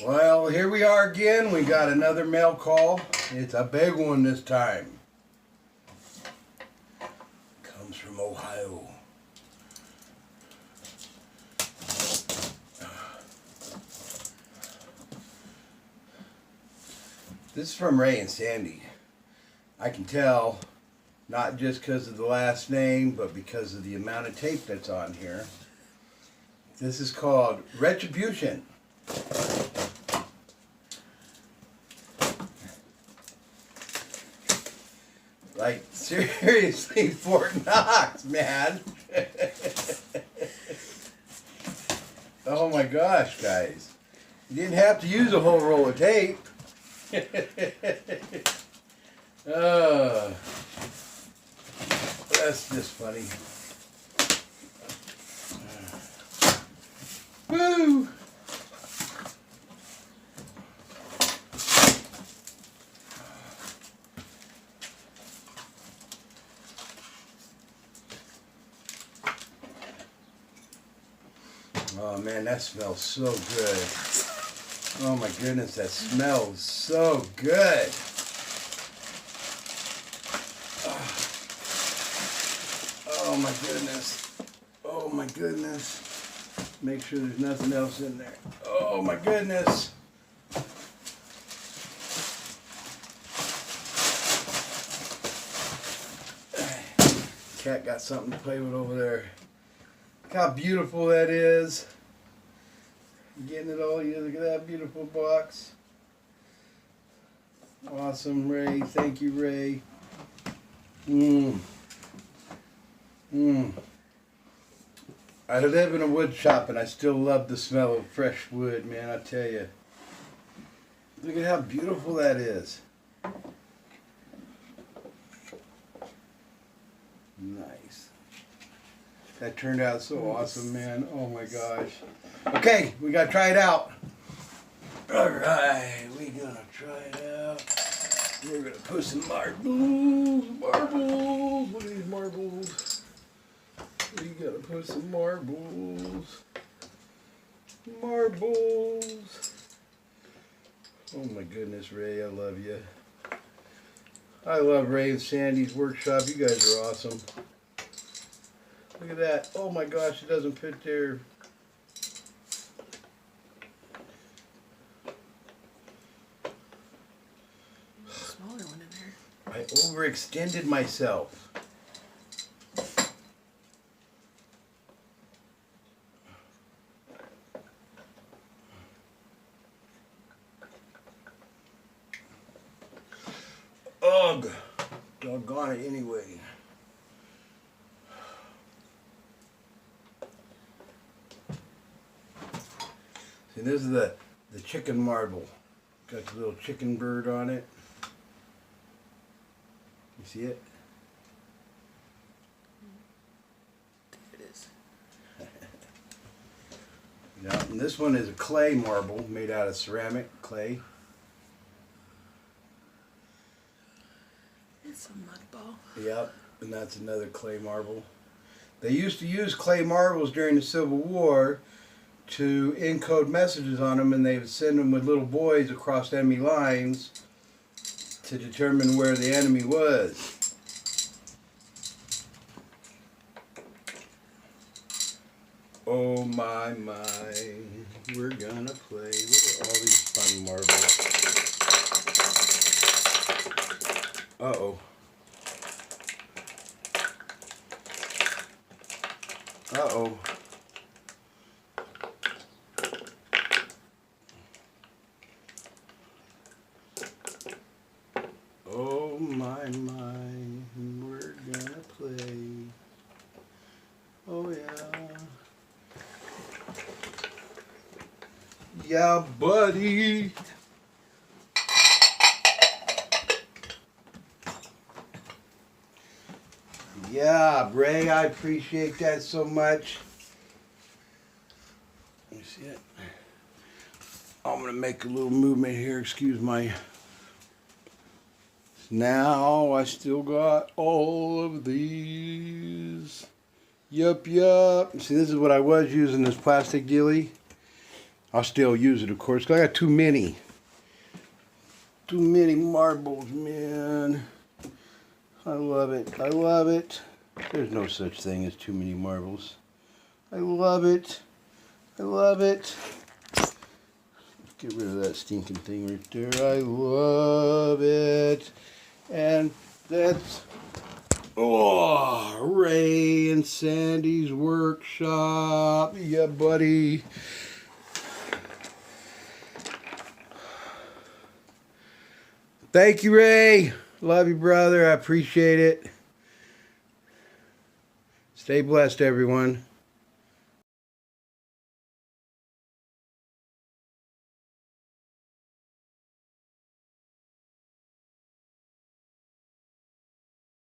Well, here we are again. We got another mail call. It's a big one this time. Comes from Ohio. This is from Ray and Sandy. I can tell, not just because of the last name, but because of the amount of tape that's on here. This is called Retribution. Like, seriously, Fort Knox, man. Oh my gosh, guys. You didn't have to use a whole roll of tape. That's just funny. Woo! Oh man, that smells so good. Oh my goodness, that smells so good. Oh my goodness. Oh my goodness. Make sure there's nothing else in there. Oh my goodness. Cat got something to play with over there. Look how beautiful that is. Getting it all together. Look at that beautiful box. Awesome, Ray. Thank you, Ray. I live in a wood shop and I still love the smell of fresh wood, man, I tell you. Look at how beautiful that is. Nice. That turned out so awesome, man. Oh my gosh. Okay, we gotta try it out. Alright, we're gonna try it out. We're gonna put some marbles. Marbles. Look at these marbles. We gotta put some marbles. Marbles. Oh my goodness, Ray, I love you. I love Ray and Sandy's workshop. You guys are awesome. Look at that. Oh my gosh, it doesn't fit there. Smaller one in there. I overextended myself. Ugh. Doggone it anyway. See, this is the chicken marble. Got the little chicken bird on it. You see it? There it is. Yeah, and this one is a clay marble made out of ceramic clay. It's a mud ball. Yep, and that's another clay marble. They used to use clay marbles during the Civil War to encode messages on them, and they would send them with little boys across enemy lines to determine where the enemy was. Oh my, we're gonna play. Look at all these funny marbles. Uh-oh. Uh-oh. Oh my, we're gonna play. Oh yeah. Yeah, buddy. Yeah, Ray, I appreciate that so much. Let me see it. I'm gonna make a little movement here, excuse my... Now I still got all of these. Yup. See, this is what I was using, this plastic dealie. I'll still use it, of course, 'cause I got too many. Too many marbles, man. I love it. I love it. There's no such thing as too many marbles. I love it. I love it. Get rid of that stinking thing right there. I love it. And that's Ray and Sandy's workshop. Yeah, buddy. Thank you, Ray. Love you, brother. I appreciate it. Stay blessed, everyone.